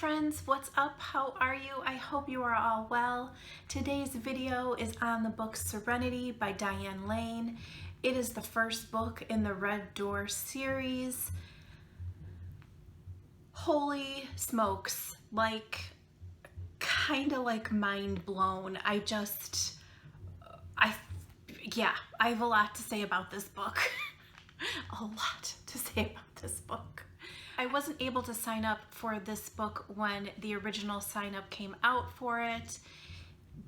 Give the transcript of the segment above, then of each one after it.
friends, what's up? How are you? I hope you are all well. Today's video is on the book Serenity by Dyan Layne. It is the first book in the Red Door series. Holy smokes, kind of mind blown. I have a lot to say about this book. A lot to say about this book. I wasn't able to sign up for this book when the original sign up came out for it,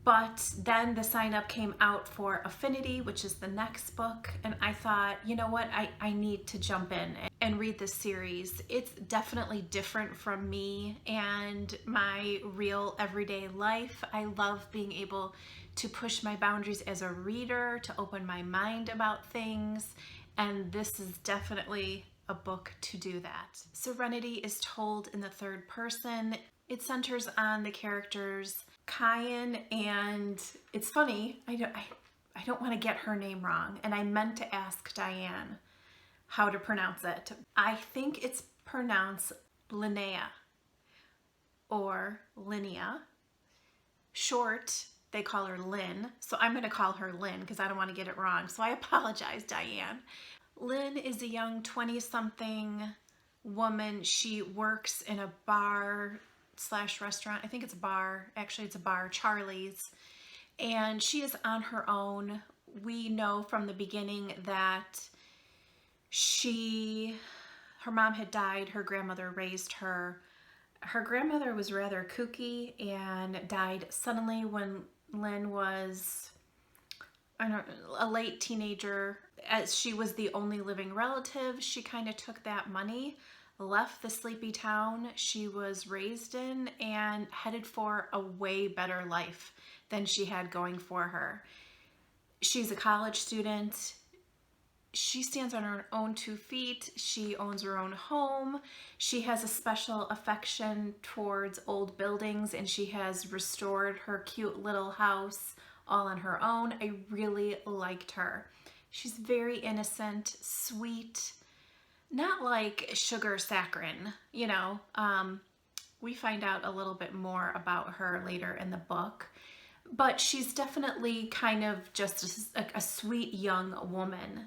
but then the sign up came out for Affinity, which is the next book, and I thought, you know what, I need to jump in and read this series. It's definitely different from me and my real everyday life. I love being able to push my boundaries as a reader, to open my mind about things, and this is definitely a book to do that. Serenity is told in the third person. It centers on the characters Kyan, and it's funny, I don't want to get her name wrong, and I meant to ask Dyan how to pronounce it. I think it's pronounced Linnea or Linnea. Short, they call her Linn, so I'm going to call her Linn because I don't want to get it wrong, so I apologize, Dyan. Linn is a young 20-something woman. She works in a bar slash restaurant. I think it's a ber. Actually, it's a bar, Charlie's. And she is on her own. We know from the beginning that her mom had died. Her grandmother raised her. Her grandmother was rather kooky and died suddenly when Linn was, a late teenager. As she was the only living relative, she kind of took that money, left the sleepy town she was raised in, and headed for a way better life than she had going for her. She's a college student. She stands on her own 2 feet. She owns her own home. She has a special affection towards old buildings, and she has restored her cute little house all on her own. I really liked her. She's very innocent, sweet, not like sugar saccharine, you know. We find out a little bit more about her later in the book, but she's definitely kind of just a sweet young woman.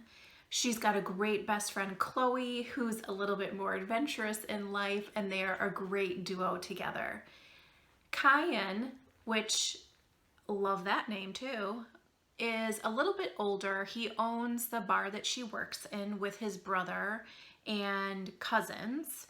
She's got a great best friend, Chloe, who's a little bit more adventurous in life, and they are a great duo together. Kyan, which, love that name too, is a little bit older. He owns the bar that she works in with his brother and cousins.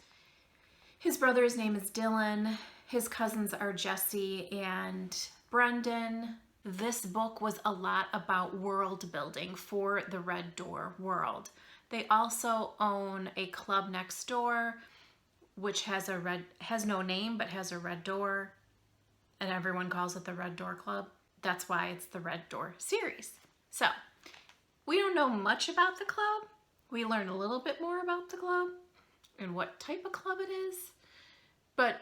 His brother's name is Dylan. His cousins are Jesse and Brendan. This book was a lot about world building for the Red Door world. They also own a club next door, which has no name but has a red door, and everyone calls it the Red Door Club. That's why it's the Red Door series. So we don't know much about the club. We learn a little bit more about the club and what type of club it is, but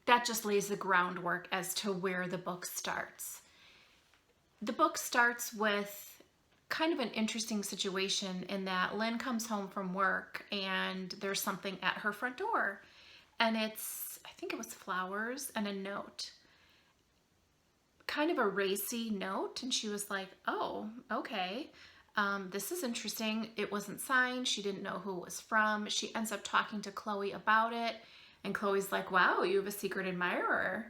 that just lays the groundwork as to where the book starts. The book starts with kind of an interesting situation in that Linn comes home from work and there's something at her front door, and I think it was flowers and a note. Kind of a racy note, and she was like, oh, okay, this is interesting. It wasn't signed. She didn't know who it was from. She ends up talking to Chloe about it, and Chloe's like, wow, you have a secret admirer.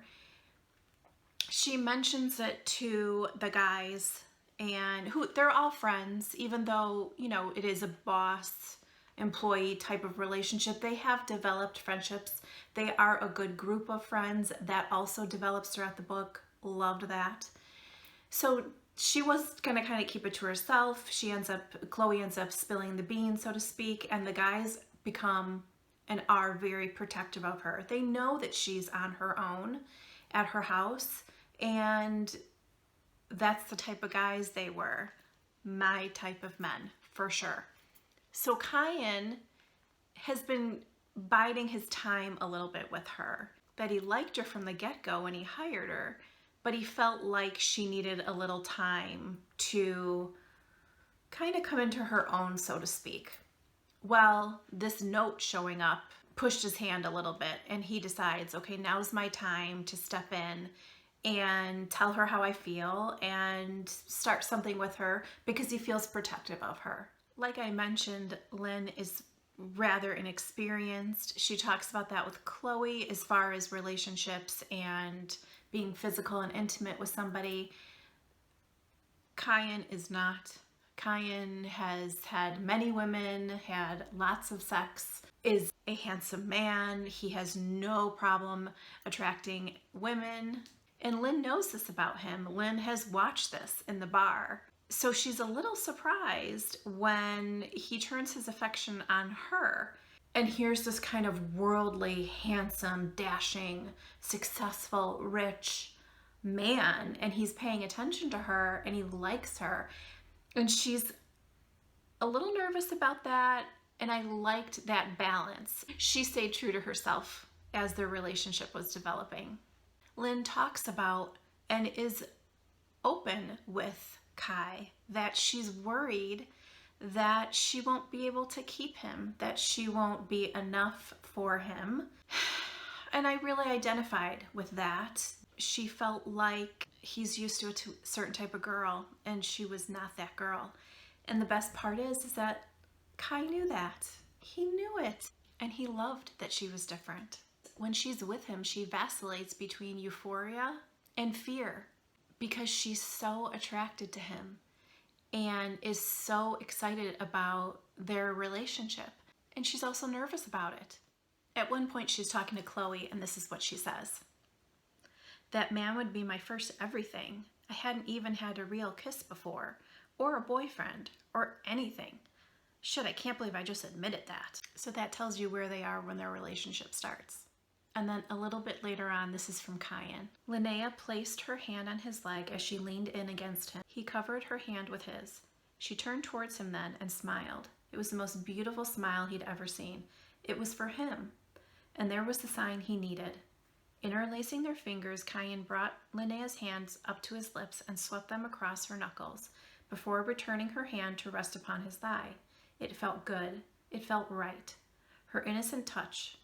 She mentions it to the guys, and they're all friends, even though, you know, it is a boss employee type of relationship. They have developed friendships. They are a good group of friends. That also develops throughout the book. Loved that. So she was gonna kind of keep it to herself. Chloe ends up spilling the beans, so to speak, and the guys become and are very protective of her. They know that she's on her own at her house, and that's the type of guys they were. My type of men, for sure. So Kyan has been biding his time a little bit with her. That he liked her from the get-go when he hired her, but he felt like she needed a little time to kind of come into her own, so to speak. Well, this note showing up pushed his hand a little bit, and he decides, okay, now's my time to step in and tell her how I feel and start something with her because he feels protective of her. Like I mentioned, Linn is rather inexperienced. She talks about that with Chloe as far as relationships and being physical and intimate with somebody. Kyan is not. Kyan has had many women, had lots of sex, is a handsome man. He has no problem attracting women. And Linn knows this about him. Linn has watched this in the bar. So she's a little surprised when he turns his affection on her. And here's this kind of worldly, handsome, dashing, successful, rich man. And he's paying attention to her and he likes her. And she's a little nervous about that. And I liked that balance. She stayed true to herself as their relationship was developing. Linn talks about and is open with Kai that she's worried that she won't be able to keep him, that she won't be enough for him. And I really identified with that. She felt like he's used to a certain type of girl and she was not that girl. And the best part is that Kai knew that. He knew it. And he loved that she was different. When she's with him, she vacillates between euphoria and fear because she's so attracted to him and is so excited about their relationship. And she's also nervous about it. At one point, she's talking to Chloe, and this is what she says. That man would be my first everything. I hadn't even had a real kiss before, or a boyfriend, or anything. Shit, I can't believe I just admitted that. So that tells you where they are when their relationship starts. And then a little bit later on, this is from Kyan. Linnea placed her hand on his leg as she leaned in against him. He covered her hand with his. She turned towards him then and smiled. It was the most beautiful smile he'd ever seen. It was for him. And there was the sign he needed. Interlacing their fingers, Kyan brought Linnea's hands up to his lips and swept them across her knuckles before returning her hand to rest upon his thigh. It felt good. It felt right. Her innocent touch.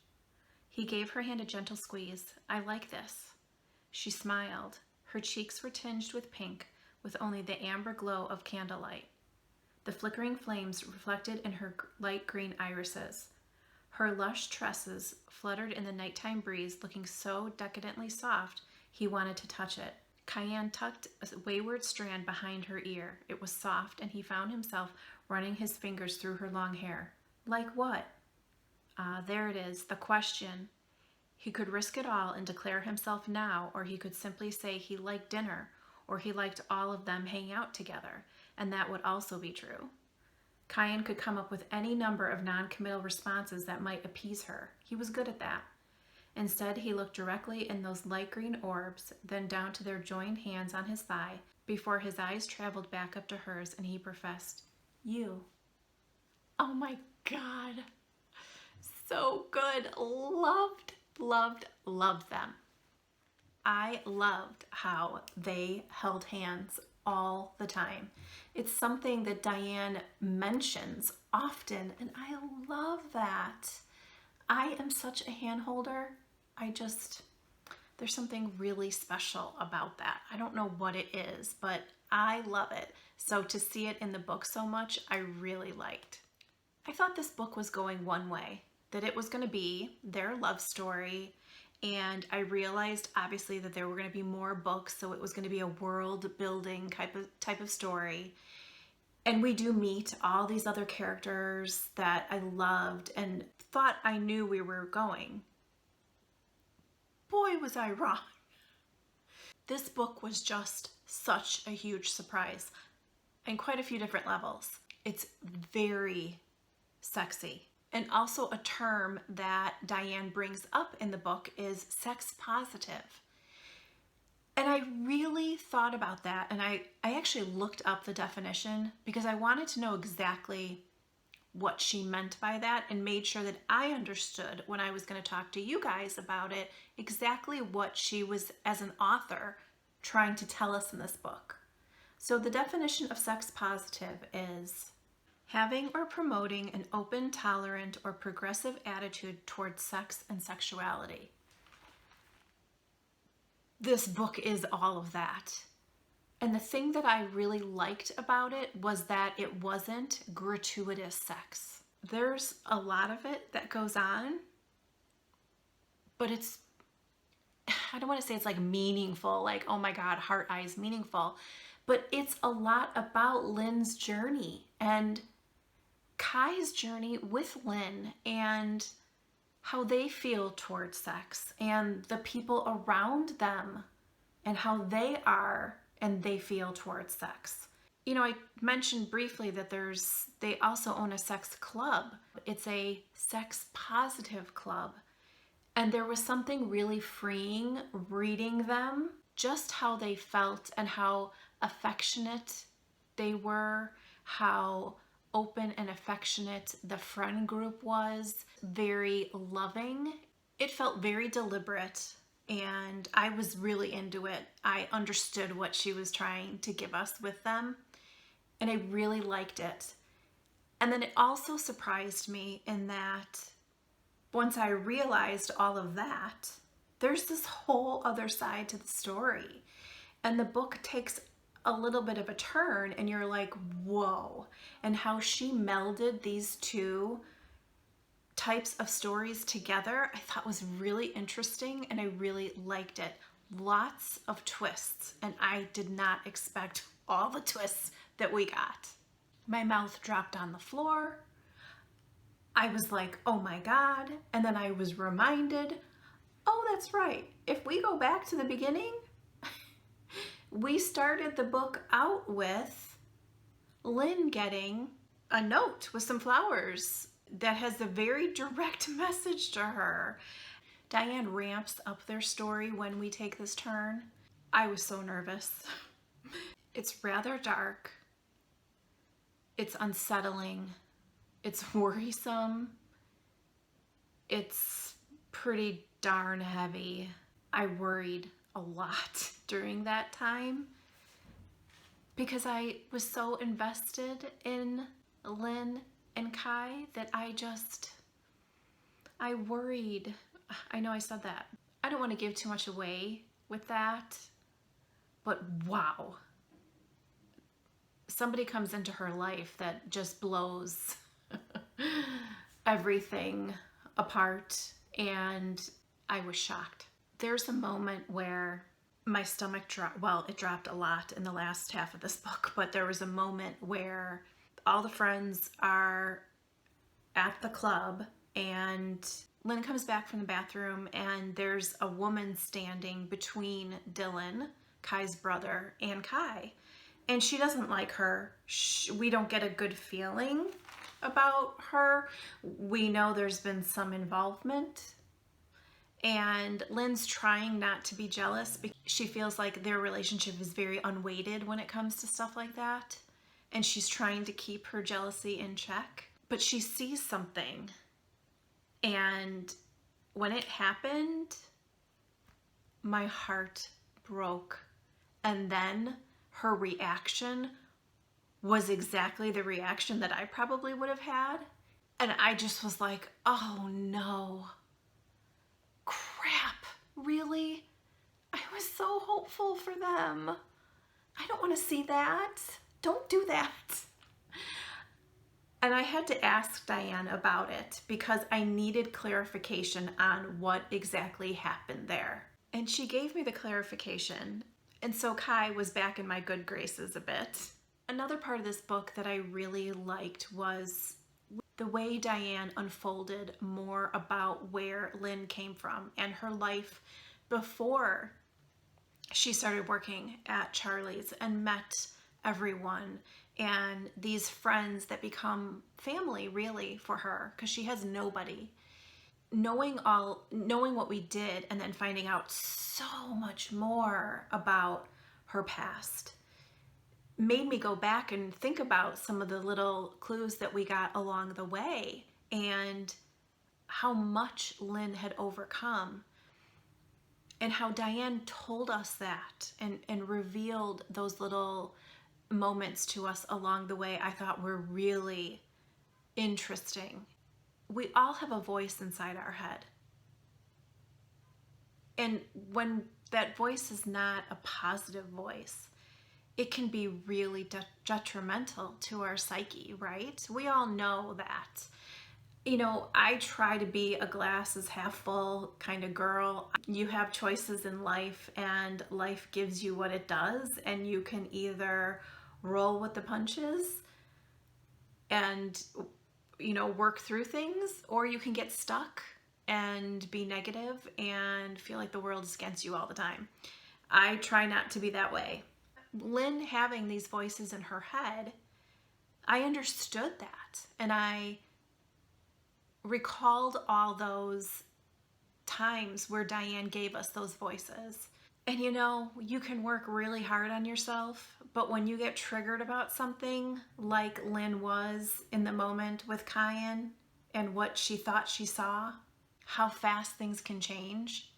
He gave her hand a gentle squeeze. I like this. She smiled. Her cheeks were tinged with pink, with only the amber glow of candlelight. The flickering flames reflected in her light green irises. Her lush tresses fluttered in the nighttime breeze, looking so decadently soft, he wanted to touch it. Kyan tucked a wayward strand behind her ear. It was soft, and he found himself running his fingers through her long hair. Like what? There it is, the question. He could risk it all and declare himself now, or he could simply say he liked dinner, or he liked all of them hanging out together, and that would also be true. Kyan could come up with any number of non-committal responses that might appease her. He was good at that. Instead, he looked directly in those light green orbs, then down to their joined hands on his thigh, before his eyes traveled back up to hers, and he professed, "You." Oh my God. So good. Loved them. I loved how they held hands all the time. It's something that Dyan mentions often, and I love that. I am such a hand holder. There's something really special about that. I don't know what it is, but I love it. So to see it in the book so much, I really liked. I thought this book was going one way, that it was going to be their love story, and I realized obviously that there were going to be more books, so it was going to be a world building type of story. And we do meet all these other characters that I loved and thought I knew we were going. Boy, was I wrong. This book was just such a huge surprise on quite a few different levels. It's very sexy. And also a term that Dyan brings up in the book is sex positive. And I really thought about that, and I actually looked up the definition because I wanted to know exactly what she meant by that and made sure that I understood when I was going to talk to you guys about it, exactly what she was, as an author, trying to tell us in this book. So the definition of sex positive is having or promoting an open, tolerant, or progressive attitude towards sex and sexuality. This book is all of that. And the thing that I really liked about it was that it wasn't gratuitous sex. There's a lot of it that goes on, but it's, I don't want to say it's like meaningful, like, oh my God, heart eyes meaningful, but it's a lot about Linn's journey and Kai's journey with Linn and how they feel towards sex and the people around them and how they are and they feel towards sex. You know, I mentioned briefly that they also own a sex club. It's a sex positive club. And there was something really freeing reading them, just how they felt and how affectionate they were, how open and affectionate the friend group was, very loving. It felt very deliberate. And I was really into it. I understood what she was trying to give us with them, and I really liked it. And then it also surprised me in that once I realized all of that, there's this whole other side to the story. And the book takes a little bit of a turn, and you're like, whoa. And how she melded these two types of stories together, I thought was really interesting, and I really liked it. Lots of twists, and I did not expect all the twists that we got. My mouth dropped on the floor. I was like, oh my God. And then I was reminded, oh, that's right. If we go back to the beginning, we started the book out with Linn getting a note with some flowers that has a very direct message to her. Dyan ramps up their story when we take this turn. I was so nervous. It's rather dark. It's unsettling. It's worrisome. It's pretty darn heavy. I worried a lot during that time because I was so invested in Linn and Kai that I worried. I know I said that. I don't want to give too much away with that, but wow. Somebody comes into her life that just blows everything apart, and I was shocked. There's a moment where my stomach dropped. Well, it dropped a lot in the last half of this book, but there was a moment where all the friends are at the club and Linn comes back from the bathroom and there's a woman standing between Dylan, Kai's brother, and Kai. And she doesn't like her. We don't get a good feeling about her. We know there's been some involvement. And Lynn's trying not to be jealous because she feels like their relationship is very unweighted when it comes to stuff like that. And she's trying to keep her jealousy in check. But she sees something. And when it happened, my heart broke. And then her reaction was exactly the reaction that I probably would have had. And I just was like, oh no. Crap, really? I was so hopeful for them. I don't want to see that. Don't do that. And I had to ask Dyan about it because I needed clarification on what exactly happened there. And she gave me the clarification. And so Kai was back in my good graces a bit. Another part of this book that I really liked was the way Dyan unfolded more about where Linn came from and her life before she started working at Charlie's and met everyone and these friends that become family really for her because she has nobody. Knowing what we did and then finding out so much more about her past made me go back and think about some of the little clues that we got along the way and how much Linn had overcome and how Dyan told us that and revealed those little moments to us along the way I thought were really interesting. We all have a voice inside our head. And when that voice is not a positive voice, it can be really detrimental to our psyche, right? We all know that. You know, I try to be a glass is half full kind of girl. You have choices in life, and life gives you what it does, and you can either roll with the punches and, you know, work through things, or you can get stuck and be negative and feel like the world is against you all the time. I try not to be that way. Linn having these voices in her head, I understood that, and I recalled all those times where Dyan gave us those voices. And you know, you can work really hard on yourself, but when you get triggered about something, like Linn was in the moment with Kyan and what she thought she saw, how fast things can change.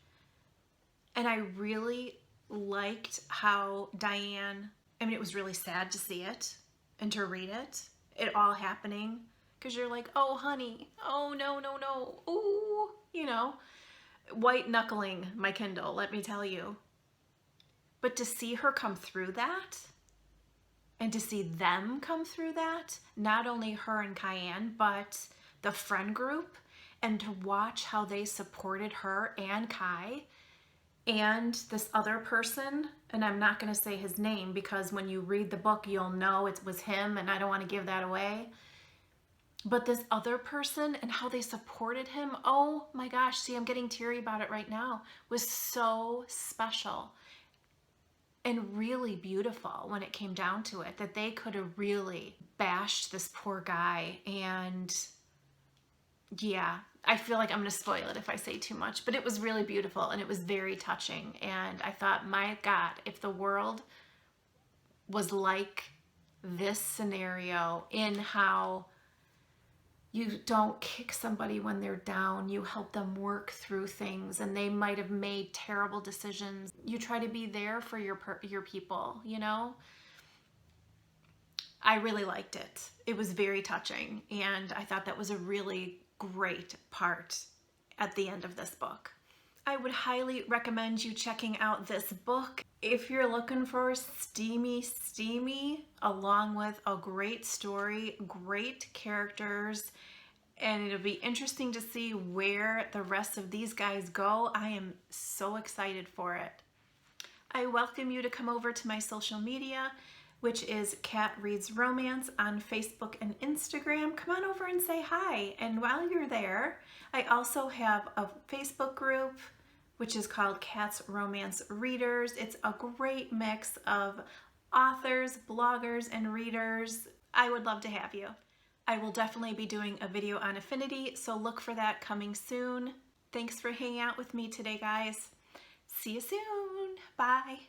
And I really liked how Dyan, I mean, it was really sad to see it and to read it all happening, because you're like, oh honey, oh no, no, no, ooh, you know, white knuckling my Kindle, let me tell you. But to see her come through that, and to see them come through that, not only her and Kyan, but the friend group, and to watch how they supported her and Kai and this other person, and I'm not going to say his name because when you read the book you'll know it was him, and I don't want to give that away. But this other person and how they supported him, oh my gosh, see, I'm getting teary about it right now, was so special and really beautiful when it came down to it, that they could have really bashed this poor guy. And yeah, I feel like I'm going to spoil it if I say too much, but it was really beautiful and it was very touching. And I thought, my God, if the world was like this scenario, in how you don't kick somebody when they're down, you help them work through things, and they might have made terrible decisions. You try to be there for your people, you know? I really liked it. It was very touching, and I thought that was a really great part at the end of this book. I would highly recommend you checking out this book if you're looking for steamy, along with a great story, great characters, and it'll be interesting to see where the rest of these guys go. I am so excited for it. I welcome you to come over to my social media, which is Cat Reads Romance on Facebook and Instagram. Come on over and say hi. And while you're there, I also have a Facebook group, which is called Cat's Romance Readers. It's a great mix of authors, bloggers, and readers. I would love to have you. I will definitely be doing a video on Affinity, so look for that coming soon. Thanks for hanging out with me today, guys. See you soon. Bye.